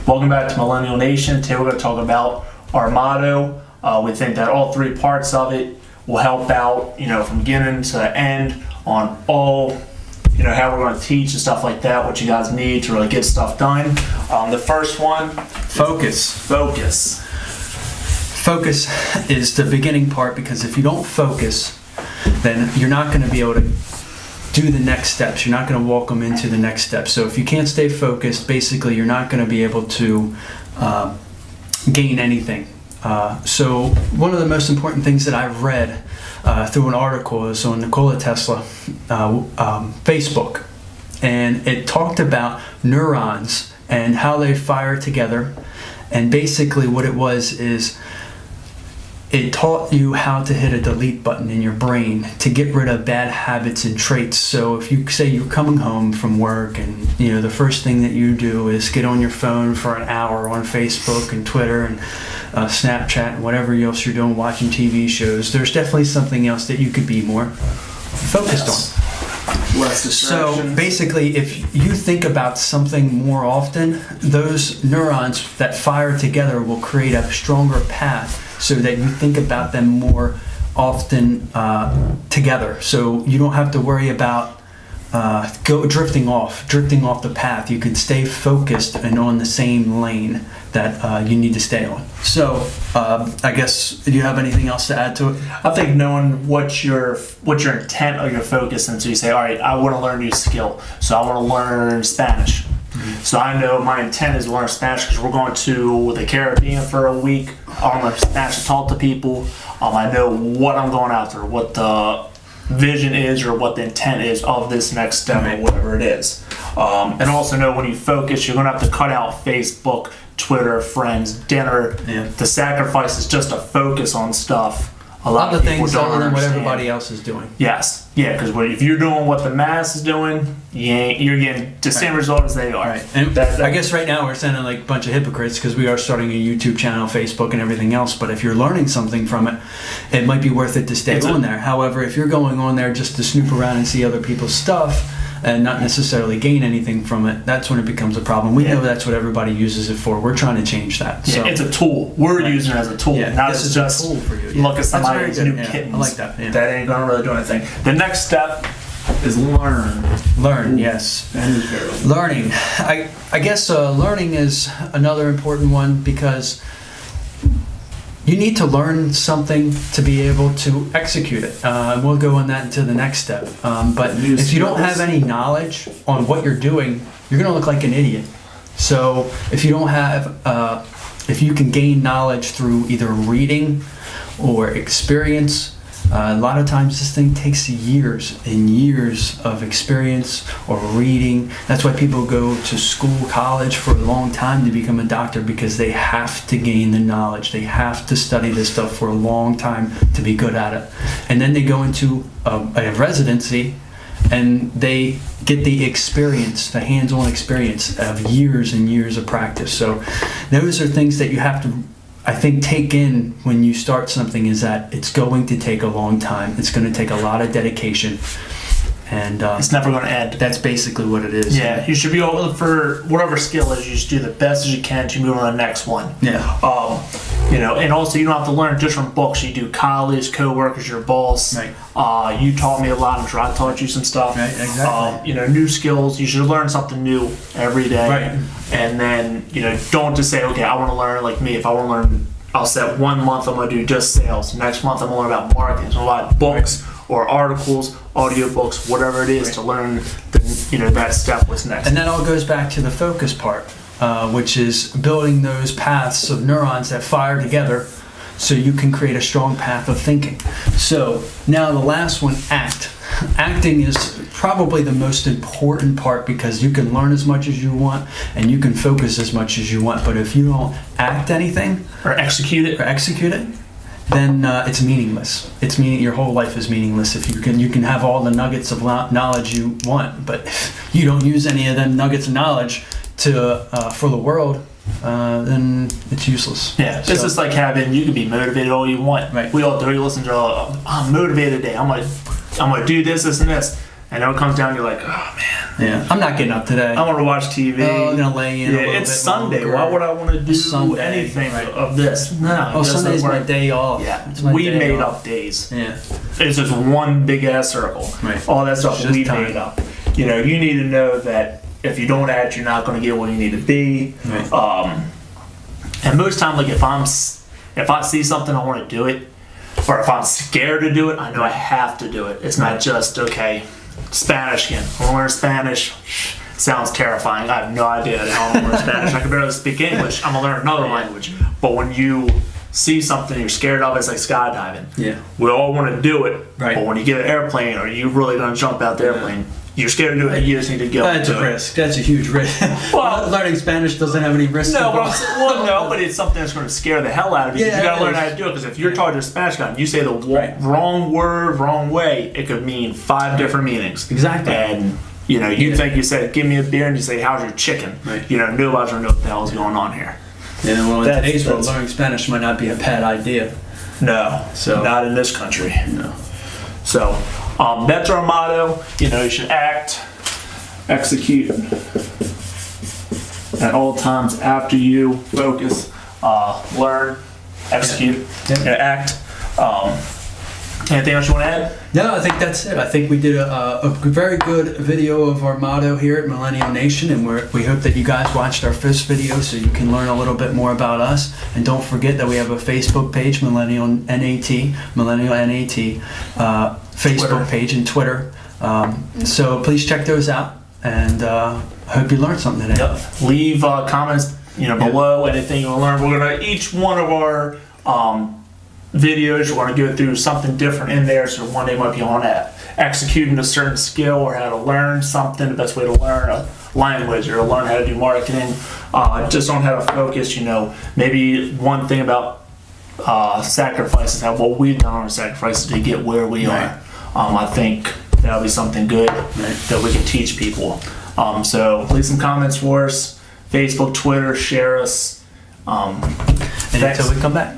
Welcome back to Millennial Nation. Today we're going to talk about our motto. We think that all three parts of it will help out, from beginning to end on all, how we're going to teach and stuff like that, what you guys need to really get stuff done. The first one, Focus. Focus is the beginning part, because if you don't focus, then you're not going to be able to do the next steps. You're not going to walk them into the next step. So if you can't stay focused, basically you're not going to be able to gain anything. So one of the most important things that I've read through an article is on Nikola Tesla Facebook, and it talked about neurons and how they fire together. And basically what it was is it taught you how to hit a delete button in your brain to get rid of bad habits and traits. So if you say you're coming home from work and the first thing that you do is get on your phone for an hour on Facebook and Twitter and Snapchat and whatever else you're doing, watching TV shows, there's definitely something else that you could be more focused on. less distractions. So basically, if you think about something more often, those neurons that fire together will create a stronger path so that you think about them more often together. So you don't have to worry about drifting off the path. You can stay focused and on the same lane that you need to stay on. So I guess, do you have anything else to add to it? I think knowing what your intent or your focus, and so you say, all right, I want to learn a new skill, so I want to learn Spanish. Mm-hmm. So I know my intent is to learn Spanish because we're going to the Caribbean for a week. I want to learn Spanish to talk to people. I know what I'm going after, what the vision is or what the intent is of this next step or whatever it is. And also know when you focus, you're going to have to cut out Facebook, Twitter, friends, dinner. Yeah. The sacrifice is just to focus on stuff. A lot of things don't other than what understand. everybody else is doing. Yes. Yeah, because if you're doing what the mass is doing, you're getting the same result as they are. Right. And I guess right now we're sounding like a bunch of hypocrites because we are starting a YouTube channel, Facebook, and everything else. But if you're learning something from it, it might be worth it to stay on there. However, if you're going on there just to snoop around and see other people's stuff and not necessarily gain anything from it, that's when it becomes a problem. We know that's what everybody uses it for. We're trying to change that. Yeah, so it's a tool. We're using it as a tool. Yeah, not this is just a tool for you. Look at somebody's new kittens. I like that. Yeah. That ain't going to really do anything. The next step is learn. Learn, yes. Learning. I guess learning is another important one because you need to learn something to be able to execute it. We'll go on that into the next step. But if you don't have any knowledge on what you're doing, you're going to look like an idiot. So if you don't have, if you can gain knowledge through either reading or experience, a lot of times this thing takes years and years of experience or reading. That's why people go to school, college for a long time to become a doctor, because they have to gain the knowledge. They have to study this stuff for a long time to be good at it. And then they go into a residency and they get the experience, the hands-on experience of years and years of practice. So those are things that you have to, I think, take in when you start something, is that it's going to take a long time. It's going to take a lot of dedication. And it's never going to end. That's basically what it is. Yeah, you should be able, for whatever skill is, you should do the best as you can to move on to the next one. Yeah. And also you don't have to learn just from books. You do colleagues, co-workers, your boss. Right. You taught me a lot. I'm sure I taught you some stuff. Right, exactly. New skills. You should learn something new every day. Right. And then, don't just say, okay, I want to learn, like me, if I want to learn, I'll set 1 month I'm going to do just sales. Next month I'm going to learn about marketing. So about books or articles, audiobooks, whatever it is to learn that step what's next. And that all goes back to the focus part, which is building those paths of neurons that fire together so you can create a strong path of thinking. So now the last one, act. Acting is probably the most important part, because you can learn as much as you want and you can focus as much as you want. But if you don't act anything or execute it, then it's meaningless. Your whole life is meaningless. If you can have all the nuggets of knowledge you want, but if you don't use any of them nuggets of knowledge for the world, then it's useless. Yeah, it's just like you can be motivated all you want. Right. We all do. You listen to, I'm motivated today. I'm gonna do this, and this. And then it comes down, you're like, oh man, Yeah, I'm not getting up today. I want to watch TV. I'm gonna lay in. Yeah, a little it's bit Sunday. longer. Why would I want to do Sunday, anything right. of this? No. Oh, Sunday's my day off. Yeah, It's my we day made off. up days. Yeah. It's just one big ass circle. Right. All that stuff It's just we time. made up. You know, you need to know that if you don't act, you're not going to get where you need to be. Right. And most time, like if I see something, I want to do it, or if I'm scared to do it, I know I have to do it. It's not just okay. Spanish again. I want to learn Spanish. Sounds terrifying. I have no idea how I'm going to learn Spanish. I can barely speak English. I'm going to learn another language. But when you see something you're scared of, it's like skydiving. Yeah. We all want to do it. Right. But when you get an airplane, or you really going to jump out the airplane, you're scared to do it. You just need to go. That's and a do it. risk. That's a huge risk. Well, learning Spanish doesn't have any risk. No, involved. but it's something that's going to scare the hell out of you. Yeah, You got to it learn is. how to do it, because if you're talking to a Spanish guy and you say the Right. wrong word, wrong way, it could mean 5 different meanings. Exactly. And you know, you Yeah. think you said, "Give me a beer," and you say, "How's your chicken?" Right. You know, nobody's gonna know what the hell is going on here. Yeah, well, in That's- today's world, that's- learning Spanish might not be a bad idea. No, So- not in this country. No. So that's our motto. You know, you should act, execute at all times after you focus, learn, execute, Yeah. and act. Anything else you want to add? No, I think that's it. I think we did a very good video of our motto here at Millennial Nation, and we hope that you guys watched our first video so you can learn a little bit more about us. And don't forget that we have a Facebook page, Millennial NAT, Facebook Twitter. page and Twitter. So please check those out, and I hope you learned something today. Yep. Leave comments, below anything you'll learn. We're gonna each one of our videos. We're gonna go through something different in there. So one day might be on executing a certain skill, or how to learn something. The best way to learn a language, or to learn how to do marketing. Just on how to focus. Maybe one thing about sacrifices, how what we've done on sacrifices to get where we Right. are. I think that'll be something good that we can teach people. So leave some comments for us. Facebook, Twitter, share us. And Thanks. until we come back.